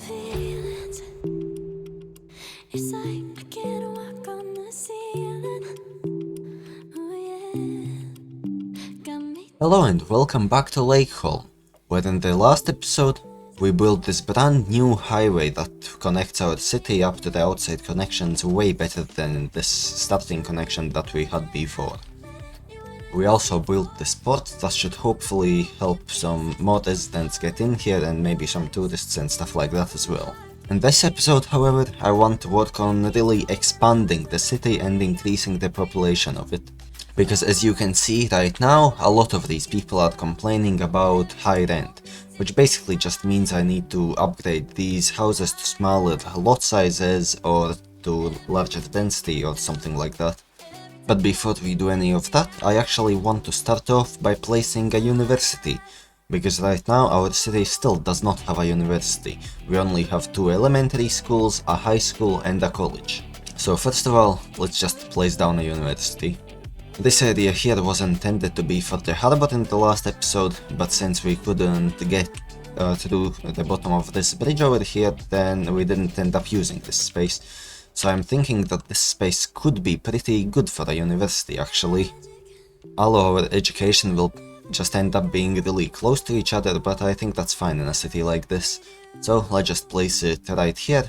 feelings. It's like I can't walk on the ceiling. Oh yeah, got me. Hello and welcome back to Lakeholm, where in the last episode we built this brand new highway that connects our city up to the outside connections way better than this starting connection that we had before. We also built this port that should hopefully help some more residents get in here and maybe some tourists and stuff like that as well. In this episode, however, I want to work on really expanding the city and increasing the population of it. Because as you can see right now, a lot of these people are complaining about high rent, which basically just means I need to upgrade these houses to smaller lot sizes or to larger density or something like that. But before we do any of that, I actually want to start off by placing a university, because right now our city still does not have a university. We only have 2 elementary schools, a high school and a college. So first of all, let's just place down a university. This area here was intended to be for the harbor in the last episode, but since we couldn't get through the bottom of this bridge over here, then we didn't end up using this space. So I'm thinking that this space could be pretty good for a university actually. All our education will just end up being really close to each other, but I think that's fine in a city like this. So let's just place it right here,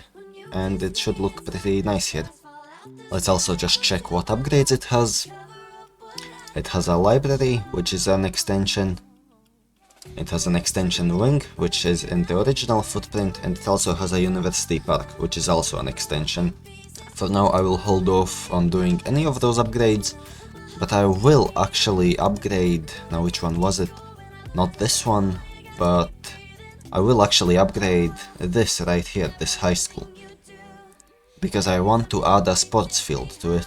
and it should look pretty nice here. Let's also just check what upgrades it has. It has a library, which is an extension. It has an extension wing, which is in the original footprint, and it also has a university park, which is also an extension. For now I will hold off on doing any of those upgrades, but I will actually upgrade... Now which one was it? Not this one, but I will actually upgrade this right here, this high school. Because I want to add a sports field to it.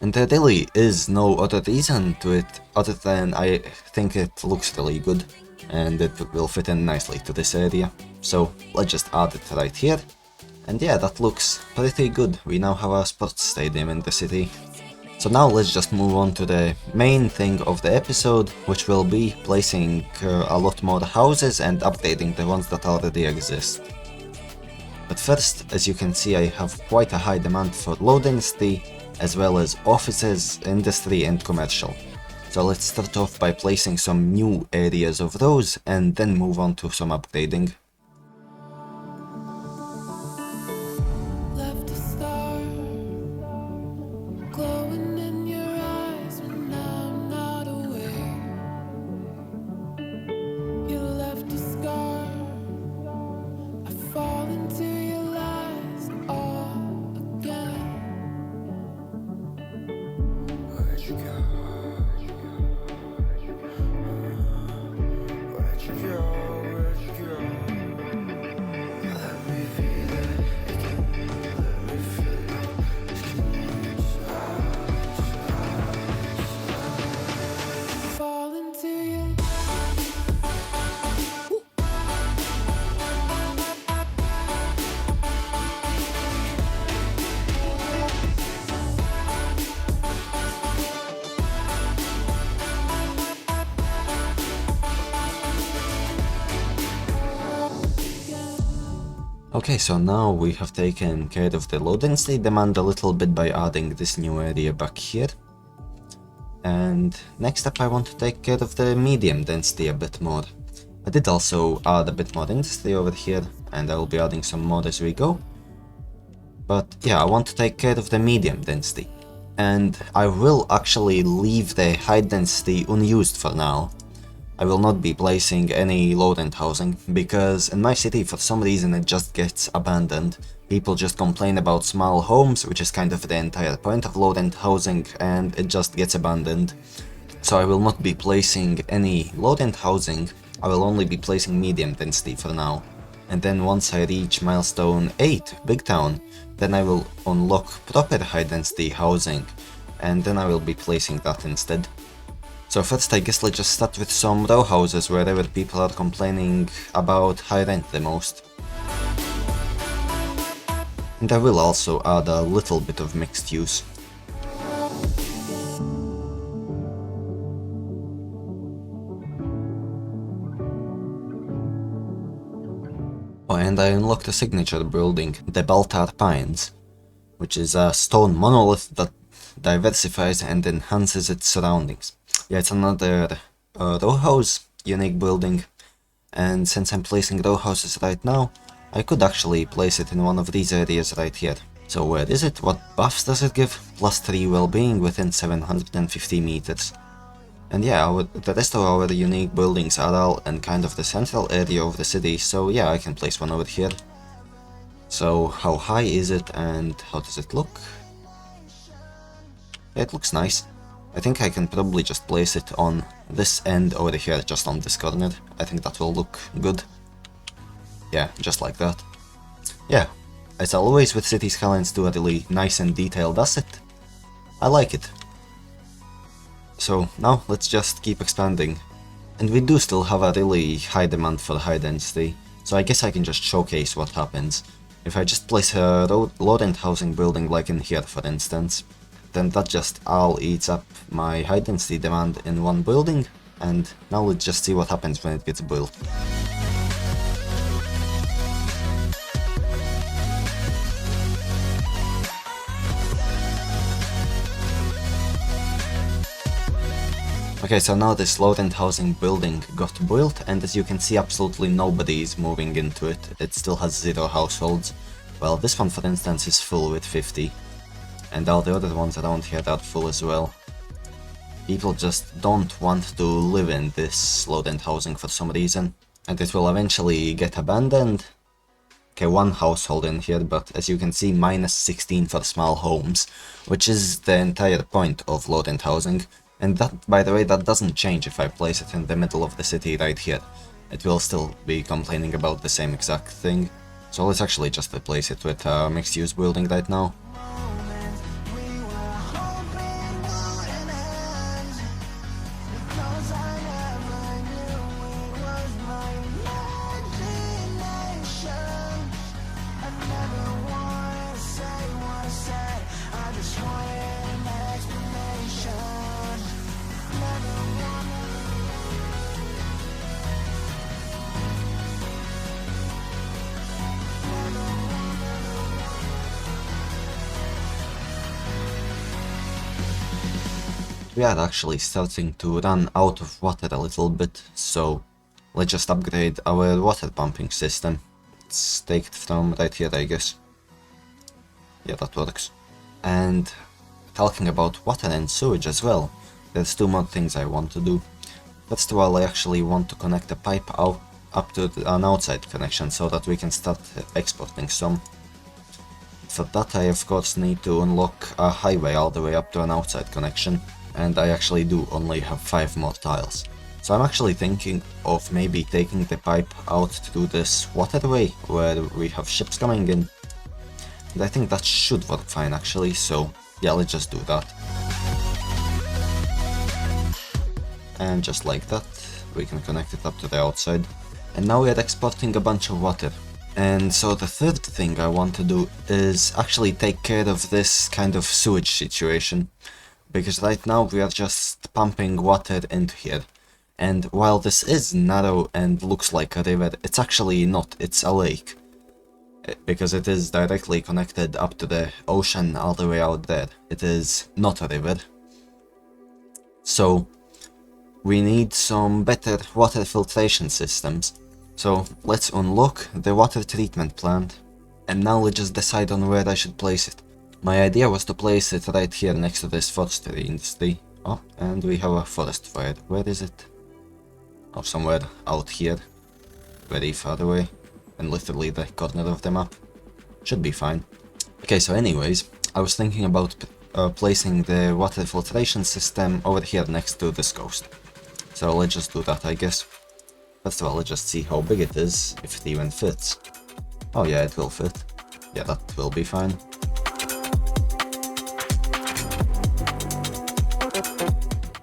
And there really is no other reason to it other than I think it looks really good and it will fit in nicely to this area. So let's just add it right here. And yeah, that looks pretty good. We now have a sports stadium in the city. So now let's just move on to the main thing of the episode, which will be placing a lot more houses and updating the ones that already exist. But first, as you can see, I have quite a high demand for low density, as well as offices, industry and commercial. So let's start off by placing some new areas of those and then move on to some upgrading. Left a star glowing in your eyes when I'm not aware. You left a scar. I fall into your lies all again. Where'd you go? Where'd you go? Where'd you go? Let me feel it again. Let me feel it. Fall into you. Okay, so now we have taken care of the low density demand a little bit by adding this new area back here. And next up I want to take care of the medium density a bit more. I did also add a bit more industry over here, and I will be adding some more as we go. But yeah, I want to take care of the medium density. And I will actually leave the high density unused for now. I will not be placing any low-end housing, because in my city for some reason it just gets abandoned. People just complain about small homes, which is kind of the entire point of low-end housing, and it just gets abandoned. So I will not be placing any low-end housing, I will only be placing medium density for now. And then once I reach milestone 8, Big Town, then I will unlock proper high-density housing, and then I will be placing that instead. So first I guess let's just start with some row houses wherever people are complaining about high rent the most. And I will also add a little bit of mixed use. Oh, and I unlocked a signature building, the Baltar Pines, which is a stone monolith that diversifies and enhances its surroundings. Yeah, it's another row house, unique building, and since I'm placing row houses right now, I could actually place it in one of these areas right here. So where is it? What buffs does it give? +3 well-being within 750 meters. And yeah, the rest of our unique buildings are all in kind of the central area of the city, so yeah, I can place one over here. So how high is it and how does it look? Yeah, it looks nice. I think I can probably just place it on this end over here, just on this corner. I think that will look good. Yeah, just like that. Yeah, as always with City Skylines do a really nice and detailed asset. I like it. So now let's just keep expanding. And we do still have a really high demand for high density, so I guess I can just showcase what happens. If I just place a low-end housing building like in here for instance, then that just all eats up my high density demand in one building, and now let's just see what happens when it gets built. Okay, so now this low-end housing building got built, and as you can see absolutely nobody is moving into it. It still has 0 households. Well, this one for instance is full with 50. And all the other ones around here are full as well. People just don't want to live in this low-end housing for some reason. And it will eventually get abandoned. Okay, 1 household in here, but as you can see -16 for small homes, which is the entire point of low-end housing. And that, by the way, that doesn't change if I place it in the middle of the city right here. It will still be complaining about the same exact thing. So let's actually just replace it with a mixed-use building right now. We are actually starting to run out of water a little bit, so let's just upgrade our water pumping system. Let's take it from right here, I guess. Yeah, that works. And talking about water and sewage as well, there's 2 more things I want to do. First of all, I actually want to connect a pipe out up to an outside connection so that we can start exporting some. For that I of course need to unlock a highway all the way up to an outside connection. And I actually do only have 5 more tiles. So I'm actually thinking of maybe taking the pipe out to this waterway where we have ships coming in. And I think that should work fine actually, so yeah, let's just do that. And just like that, we can connect it up to the outside. And now we are exporting a bunch of water. And so the third thing I want to do is actually take care of this kind of sewage situation. Because right now we are just pumping water into here. And while this is narrow and looks like a river, it's actually not, it's a lake. Because it is directly connected up to the ocean all the way out there. It is not a river. So we need some better water filtration systems. So let's unlock the water treatment plant. And now let's just decide on where I should place it. My idea was to place it right here next to this forestry industry. Oh, and we have a forest fire. Where is it? Oh, somewhere out here. Very far away. And literally the corner of the map. Should be fine. Okay, so anyways, I was thinking about placing the water filtration system over here next to this coast. So let's just do that, I guess. First of all, let's just see how big it is, if it even fits. Oh yeah, it will fit. Yeah, that will be fine.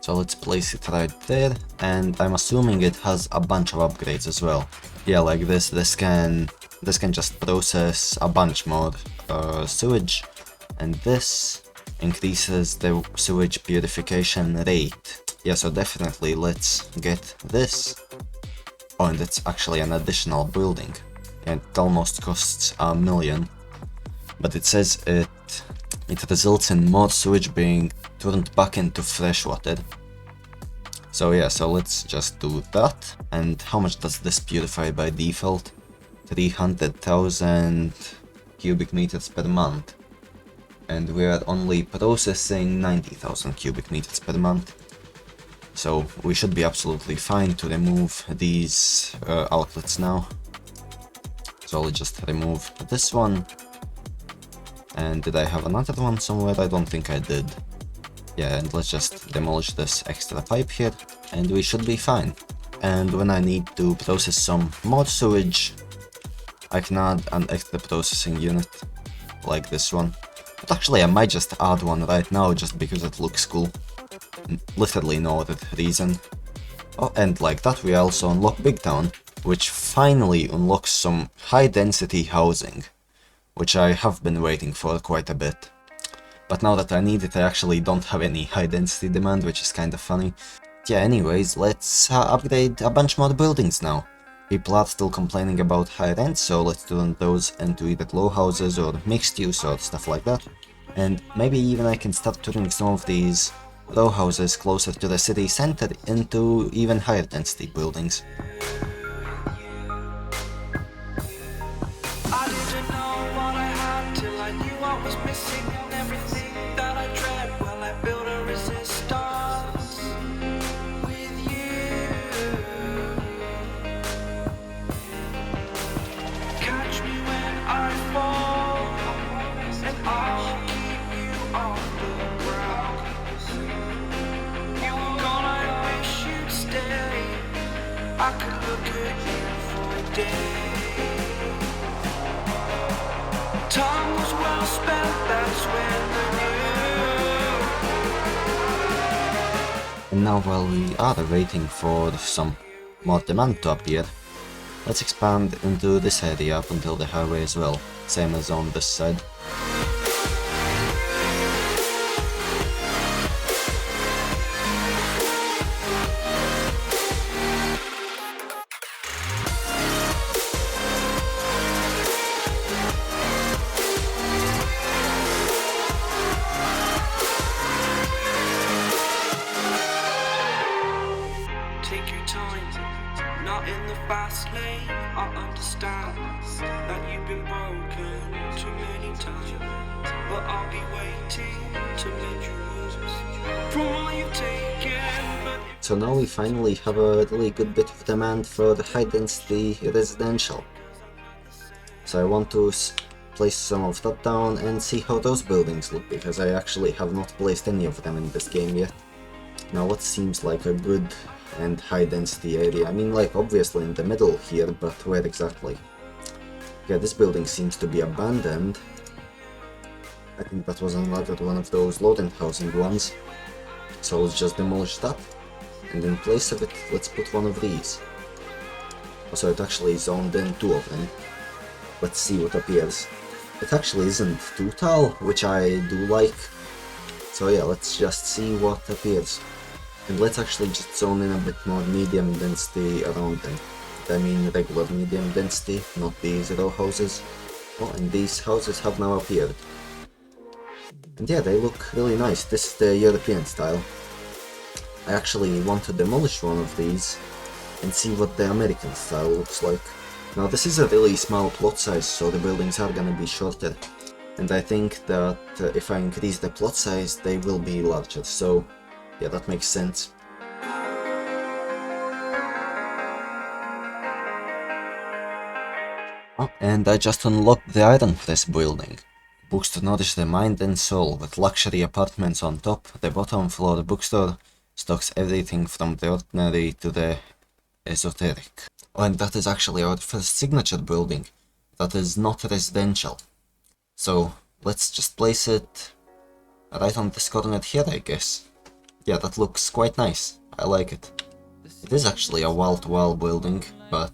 So let's place it right there, and I'm assuming it has a bunch of upgrades as well. Yeah, like this can just process a bunch more sewage, and this increases the sewage purification rate. Yeah, so definitely let's get this. Oh, and it's actually an additional building. and it almost costs $1 million. But it says it results in more sewage being turned back into fresh water. So yeah, so let's just do that. And how much does this purify by default? 300,000 cubic meters per month. And we are only processing 90,000 cubic meters per month. So we should be absolutely fine to remove these outlets now. So I'll just remove this one. And did I have another one somewhere? I don't think I did. Yeah, and let's just demolish this extra pipe here, and we should be fine. And when I need to process some more sewage, I can add an extra processing unit, like this one. But actually I might just add one right now, just because it looks cool. Literally no other reason. Oh, and like that we also unlock Big Town, which finally unlocks some high density housing, which I have been waiting for quite a bit. But now that I need it, I actually don't have any high density demand, which is kinda funny. Yeah, anyways, let's upgrade a bunch more buildings now. People are still complaining about high rent, so let's turn those into either low houses or mixed use or stuff like that. And maybe even I can start turning some of these row houses closer to the city center into even higher density buildings. I didn't know what I had till I knew what was missing, and everything that I dread, well, I built a resistance with you. Catch me when I fall, and I'll keep you on the ground. You were gone, I wish you'd stay. I could look at you for days. Time was well spent, that's when I knew. And now while we are waiting for some more demand to appear, let's expand into this area up until the highway as well, same as on this side. Take your time, not in the fast lane. I understand that you've been broken too many times, but I'll be waiting to mend your wounds from all you've taken. But So now we finally have a really good bit of demand for the high density residential. So I want to place some of that down and see how those buildings look, because I actually have not placed any of them in this game yet. Now what seems like a good and high density area? I mean, like obviously in the middle here, but where exactly? Yeah, this building seems to be abandoned. I think that was another one of those low-end housing ones. So let's just demolish that, and in place of it, let's put one of these. Also, it actually zoned in two of them. Let's see what appears. It actually isn't too tall, which I do like. So yeah, let's just see what appears. And let's actually just zone in a bit more medium density around them. I mean regular medium density, not these row houses. Oh, and these houses have now appeared. And yeah, they look really nice. This is the European style. I actually want to demolish one of these and see what the American style looks like. Now this is a really small plot size, so the buildings are gonna be shorter. And I think that if I increase the plot size, they will be larger, so yeah, that makes sense. Oh, and I just unlocked the Iron Press building. Books to nourish the mind and soul, with luxury apartments on top. The bottom floor bookstore stocks everything from the ordinary to the esoteric. Oh, and that is actually our first signature building. That is not residential. So let's just place it right on this corner here, I guess. Yeah, that looks quite nice. I like it. It is actually a wall-to-wall building, but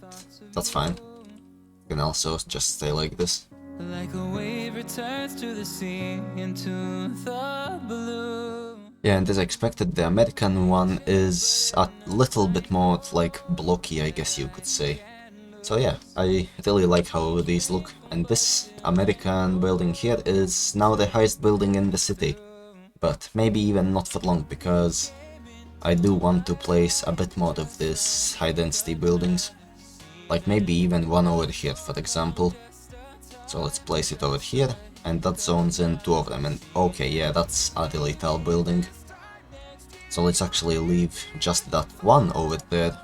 that's fine. You can also just stay like this. Like a wave returns to the sea into the blue. Yeah, and as expected, the American one is a little bit more like blocky, I guess you could say. So yeah, I really like how these look, and this American building here is now the highest building in the city, but maybe even not for long, because I do want to place a bit more of these high density buildings, like maybe even one over here for example. So let's place it over here, and that zones in two of them, and okay, yeah, that's a really tall building. So let's actually leave just that one over there,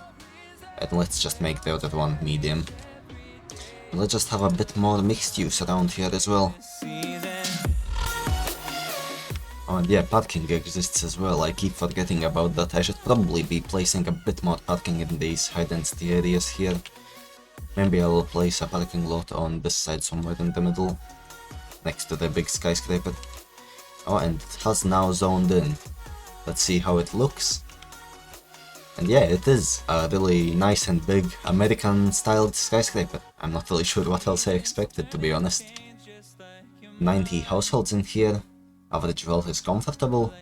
and let's just make the other one medium. And let's just have a bit more mixed use around here as well. Oh, and yeah, parking exists as well, I keep forgetting about that. I should probably be placing a bit more parking in these high density areas here. Maybe I will place a parking lot on this side somewhere in the middle, next to the big skyscraper. Oh, and it has now zoned in. Let's see how it looks. And yeah, it is a really nice and big American-styled skyscraper. I'm not really sure what else I expected, to be honest. 90 households in here, average wealth is comfortable.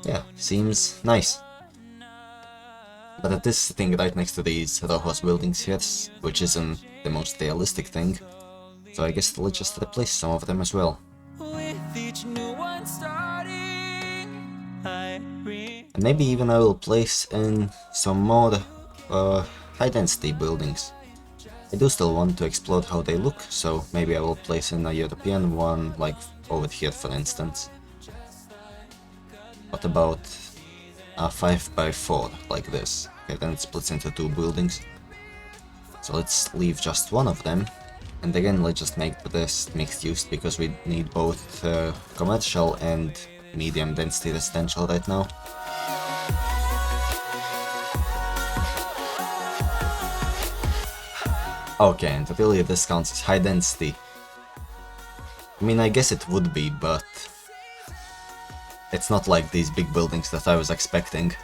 Yeah, seems nice. But it is sitting right next to these row house buildings here, which isn't the most realistic thing. So I guess let's just replace some of them as well. And maybe even I will place in some more high density buildings. I do still want to explore how they look, so maybe I will place in a European one, like over here for instance. What about a 5x4 like this? Okay, then it splits into two buildings. So let's leave just one of them. And again, let's just make this mixed use, because we need both commercial and medium density residential right now. Okay, and really this counts as high density. I mean, I guess it would be, but it's not like these big buildings that I was expecting.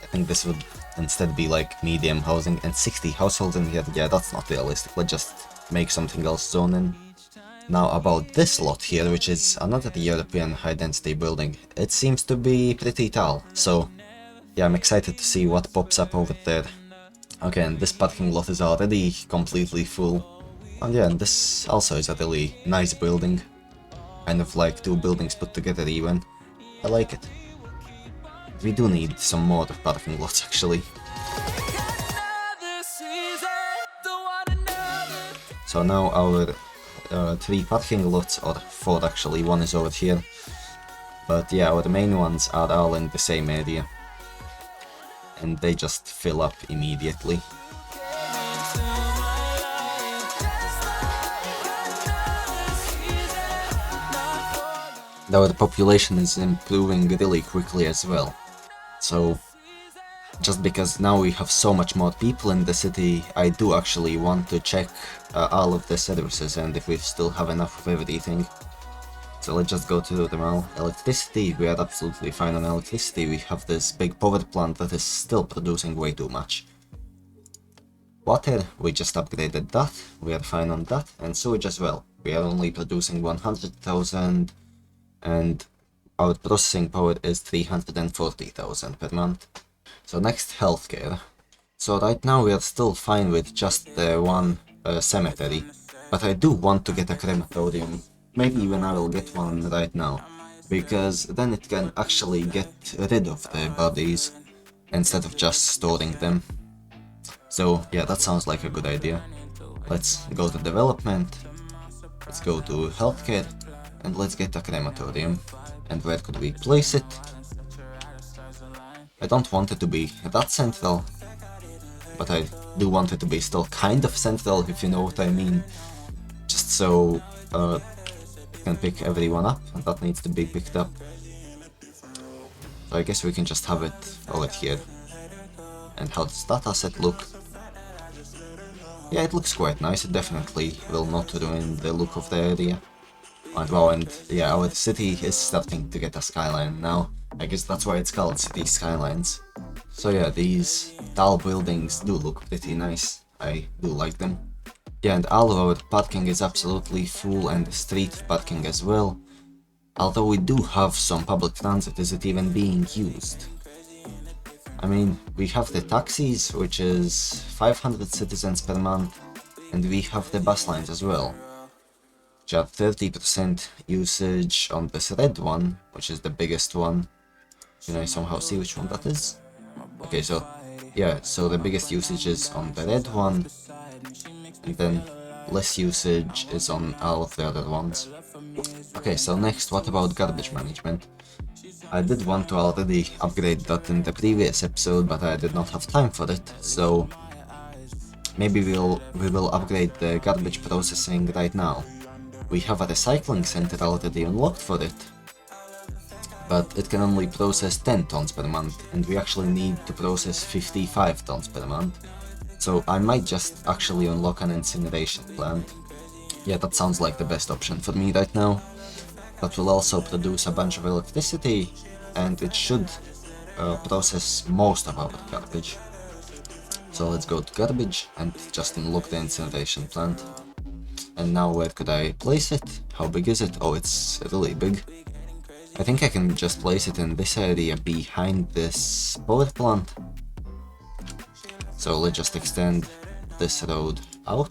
I think this would instead be like medium housing, and 60 households in here, yeah, that's not realistic. Let's just make something else zone in. Now about this lot here, which is another European high density building, it seems to be pretty tall, so yeah, I'm excited to see what pops up over there. Okay, and this parking lot is already completely full. And yeah, and this also is a really nice building. Kind of like two buildings put together even. I like it. We do need some more parking lots actually. So now our 3 parking lots, or 4 actually, one is over here. But yeah, our main ones are all in the same area. And they just fill up immediately. Our population is improving really quickly as well. So, just because now we have so much more people in the city, I do actually want to check all of the services and if we still have enough of everything. So let's just go to the mall. Electricity, we are absolutely fine on electricity. We have this big power plant that is still producing way too much. Water, we just upgraded that, we are fine on that, and sewage as well. We are only producing 100,000, and our processing power is 340,000 per month. So next, healthcare. So right now we are still fine with just the one cemetery, but I do want to get a crematorium. Maybe even I will get one right now, because then it can actually get rid of the bodies instead of just storing them. So yeah, that sounds like a good idea. Let's go to development, let's go to healthcare, and let's get a crematorium. And where could we place it? I don't want it to be that central, but I do want it to be still kind of central, if you know what I mean. Just so can pick everyone up, and that needs to be picked up. So I guess we can just have it over here. And how does that asset look? Yeah, it looks quite nice. It definitely will not ruin the look of the area. And wow, and yeah, our city is starting to get a skyline now. I guess that's why it's called City Skylines. So yeah, these tall buildings do look pretty nice. I do like them. Yeah, and all of our parking is absolutely full, and street parking as well. Although we do have some public transit, is it even being used? I mean, we have the taxis, which is 500 citizens per month, and we have the bus lines as well, which have 30% usage on this red one, which is the biggest one. Can I somehow see which one that is? Okay, so yeah, so the biggest usage is on the red one, and then less usage is on all of the other ones. Okay, so next, what about garbage management? I did want to already upgrade that in the previous episode, but I did not have time for it, so maybe we will upgrade the garbage processing right now. We have a recycling center already unlocked for it, but it can only process 10 tons per month, and we actually need to process 55 tons per month. So I might just actually unlock an incineration plant. Yeah, that sounds like the best option for me right now. That will also produce a bunch of electricity, and it should process most of our garbage. So let's go to garbage and just unlock the incineration plant. And now where could I place it? How big is it? Oh, it's really big. I think I can just place it in this area behind this power plant. So let's just extend this road out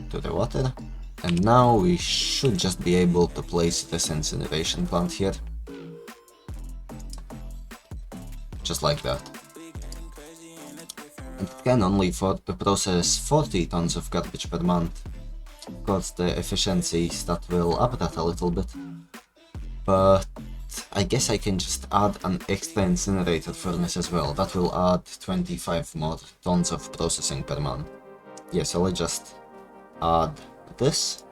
to the water. And now we should just be able to place this incineration plant here. Just like that. And it can only process 40 tons of garbage per month. Of course, the efficiency stat will up that a little bit. But I guess I can just add an extra incinerator furnace as well. That will add 25 more tons of processing per month. Yeah, so let's just add this.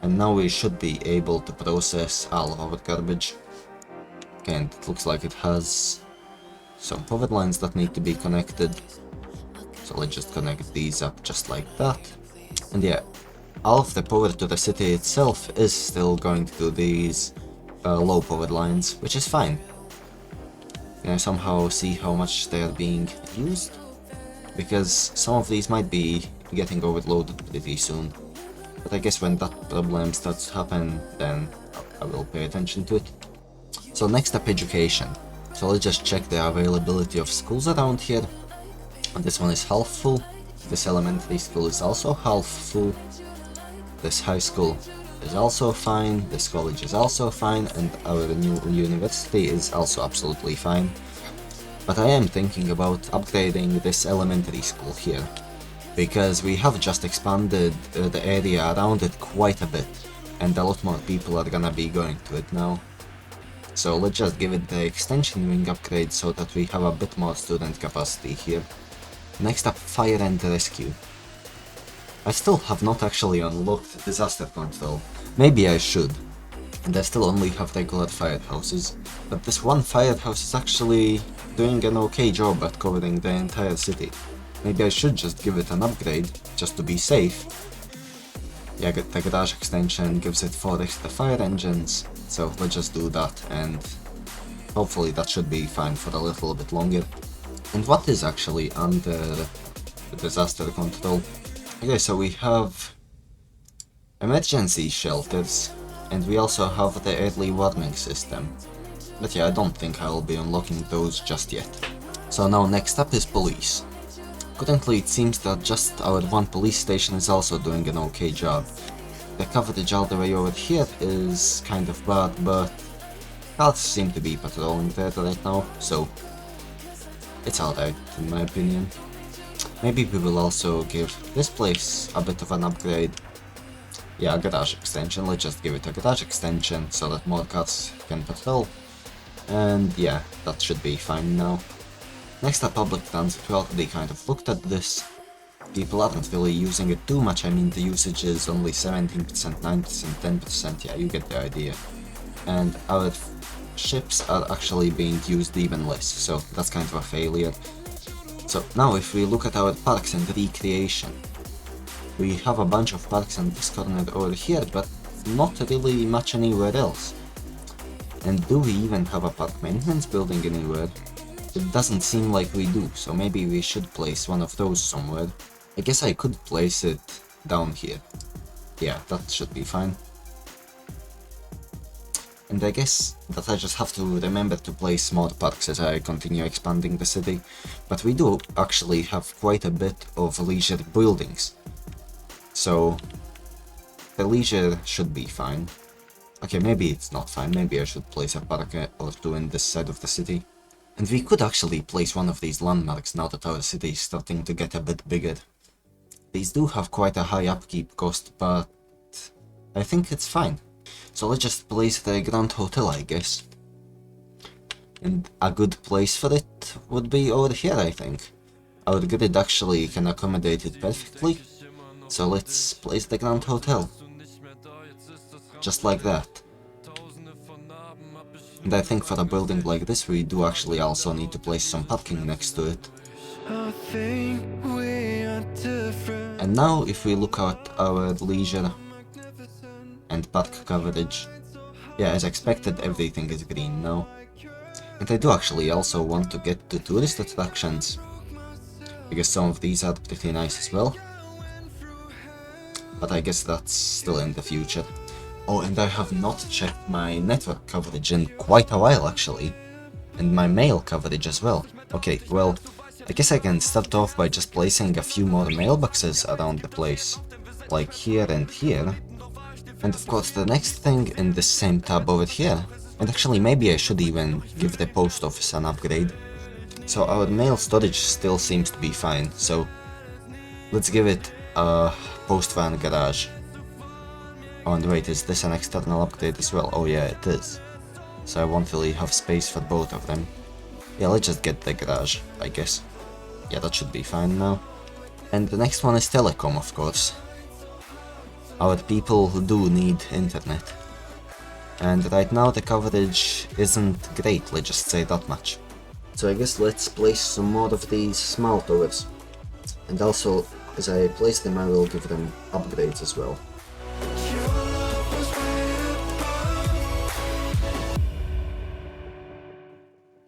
And now we should be able to process all of our garbage. Okay, and it looks like it has some power lines that need to be connected. So let's just connect these up just like that. And yeah, all of the power to the city itself is still going to these low power lines, which is fine. Can I somehow see how much they are being used? Because some of these might be getting overloaded pretty soon. But I guess when that problem starts to happen, then I will pay attention to it. So next up, education. So let's just check the availability of schools around here. And this one is half full. This elementary school is also half full. This high school is also fine. This college is also fine. And our new university is also absolutely fine. But I am thinking about upgrading this elementary school here, because we have just expanded the area around it quite a bit, and a lot more people are gonna be going to it now. So let's just give it the extension wing upgrade so that we have a bit more student capacity here. Next up, fire and rescue. I still have not actually unlocked disaster control. Maybe I should. And I still only have regular firehouses, but this one firehouse is actually doing an okay job at covering the entire city. Maybe I should just give it an upgrade, just to be safe. Yeah, the garage extension gives it 4 extra fire engines, so let's just do that, and hopefully that should be fine for a little bit longer. And what is actually under the disaster control? Okay, so we have emergency shelters, and we also have the early warning system. But yeah, I don't think I'll be unlocking those just yet. So now next up is police. Currently it seems that just our one police station is also doing an okay job. The coverage all the way over here is kind of bad, but cars seem to be patrolling there right now, so it's alright in my opinion. Maybe we will also give this place a bit of an upgrade. Yeah, a garage extension. Let's just give it a garage extension so that more cars can patrol. And yeah, that should be fine now. Next up, public transit. We already kind of looked at this. People aren't really using it too much. I mean, the usage is only 17%, 9%, 10%. Yeah, you get the idea. And our ships are actually being used even less, so that's kind of a failure. So now if we look at our parks and recreation, we have a bunch of parks in this corner over here, but not really much anywhere else. And do we even have a park maintenance building anywhere? It doesn't seem like we do, so maybe we should place one of those somewhere. I guess I could place it down here. Yeah, that should be fine. And I guess that I just have to remember to place more parks as I continue expanding the city, but we do actually have quite a bit of leisure buildings, so the leisure should be fine. Okay, maybe it's not fine, maybe I should place a park or two in this side of the city. And we could actually place one of these landmarks now that our city is starting to get a bit bigger. These do have quite a high upkeep cost, but I think it's fine. So let's just place the Grand Hotel, I guess. And a good place for it would be over here, I think. Our grid actually can accommodate it perfectly. So let's place the Grand Hotel. Just like that. And I think for a building like this we do actually also need to place some parking next to it. And now if we look at our leisure and park coverage, yeah, as expected everything is green now. And I do actually also want to get to tourist attractions, because some of these are pretty nice as well. But I guess that's still in the future. Oh, and I have not checked my network coverage in quite a while actually. And my mail coverage as well. Okay, well, I guess I can start off by just placing a few more mailboxes around the place. Like here and here. And of course the next thing in this same tab over here. And actually maybe I should even give the post office an upgrade. So our mail storage still seems to be fine, so let's give it a post van garage. Oh, and wait, is this an external upgrade as well? Oh yeah, it is. So I won't really have space for both of them. Yeah, let's just get the garage, I guess. Yeah, that should be fine now. And the next one is telecom, of course. Our people do need internet. And right now the coverage isn't great, let's just say that much. So I guess let's place some more of these small towers. And also, as I place them, I will give them upgrades as well.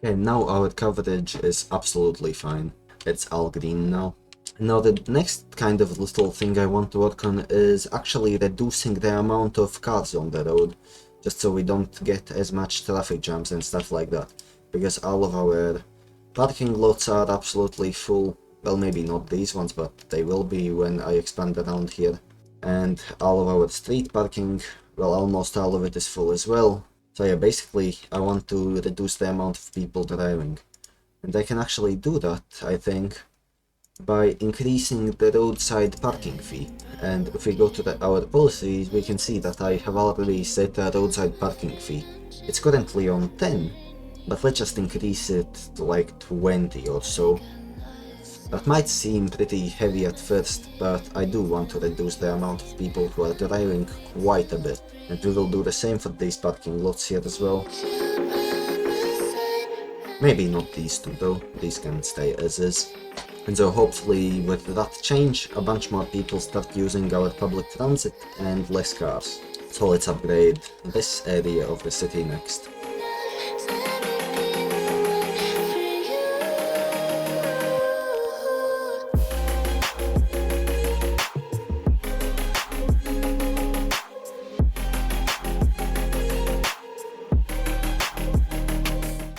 Okay, now our coverage is absolutely fine. It's all green now. Now the next kind of little thing I want to work on is actually reducing the amount of cars on the road, just so we don't get as much traffic jams and stuff like that. Because all of our parking lots are absolutely full. Well, maybe not these ones, but they will be when I expand around here. And all of our street parking, well, almost all of it is full as well. So yeah, basically I want to reduce the amount of people driving. And I can actually do that, I think, by increasing the roadside parking fee. And if we go to our policies, we can see that I have already set a roadside parking fee. It's currently on 10, but let's just increase it to like 20 or so. That might seem pretty heavy at first, but I do want to reduce the amount of people who are driving quite a bit. And we will do the same for these parking lots here as well. Maybe not these two though, these can stay as is. And so hopefully with that change, a bunch more people start using our public transit and less cars. So let's upgrade this area of the city next.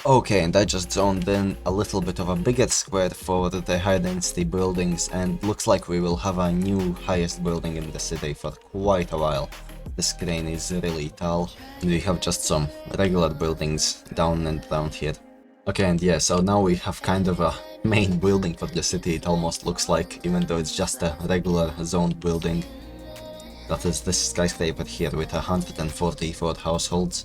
Okay, and I just zoned in a little bit of a bigger square for the high density buildings, and looks like we will have a new highest building in the city for quite a while. This crane is really tall, and we have just some regular buildings down and around here. Okay, and yeah, so now we have kind of a main building for the city, it almost looks like, even though it's just a regular zoned building. That is this skyscraper here with 144 households.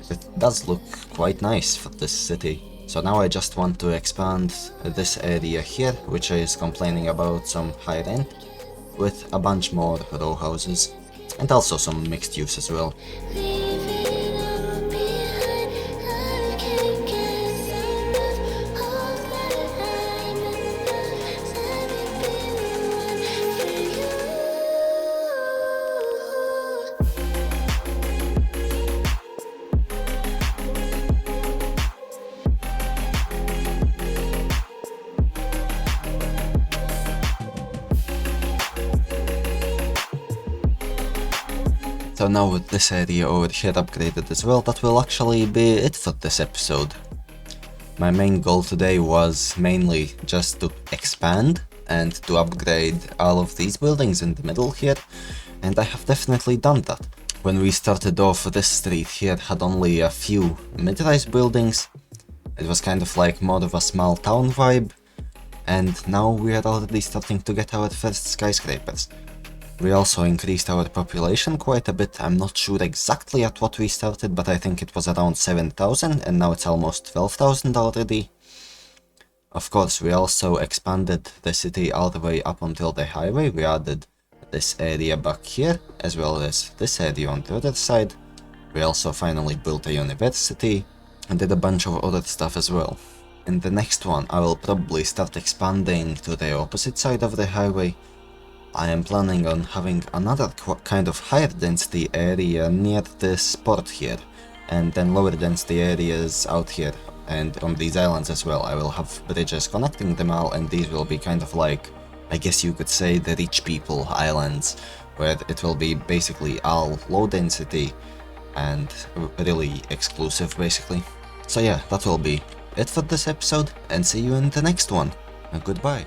It does look quite nice for this city. So now I just want to expand this area here, which is complaining about some high rent, with a bunch more row houses, and also some mixed use as well. So now with this area over here upgraded as well, that will actually be it for this episode. My main goal today was mainly just to expand and to upgrade all of these buildings in the middle here, and I have definitely done that. When we started off, this street here had only a few mid-rise buildings. It was kind of like more of a small town vibe, and now we are already starting to get our first skyscrapers. We also increased our population quite a bit. I'm not sure exactly at what we started, but I think it was around 7,000, and now it's almost 12,000 already. Of course, we also expanded the city all the way up until the highway. We added this area back here, as well as this area on the other side. We also finally built a university, and did a bunch of other stuff as well. In the next one, I will probably start expanding to the opposite side of the highway. I am planning on having another kind of higher density area near this port here, and then lower density areas out here, and on these islands as well. I will have bridges connecting them all, and these will be kind of like, I guess you could say, the rich people islands, where it will be basically all low density and really exclusive basically. So yeah, that will be it for this episode, and see you in the next one. Goodbye.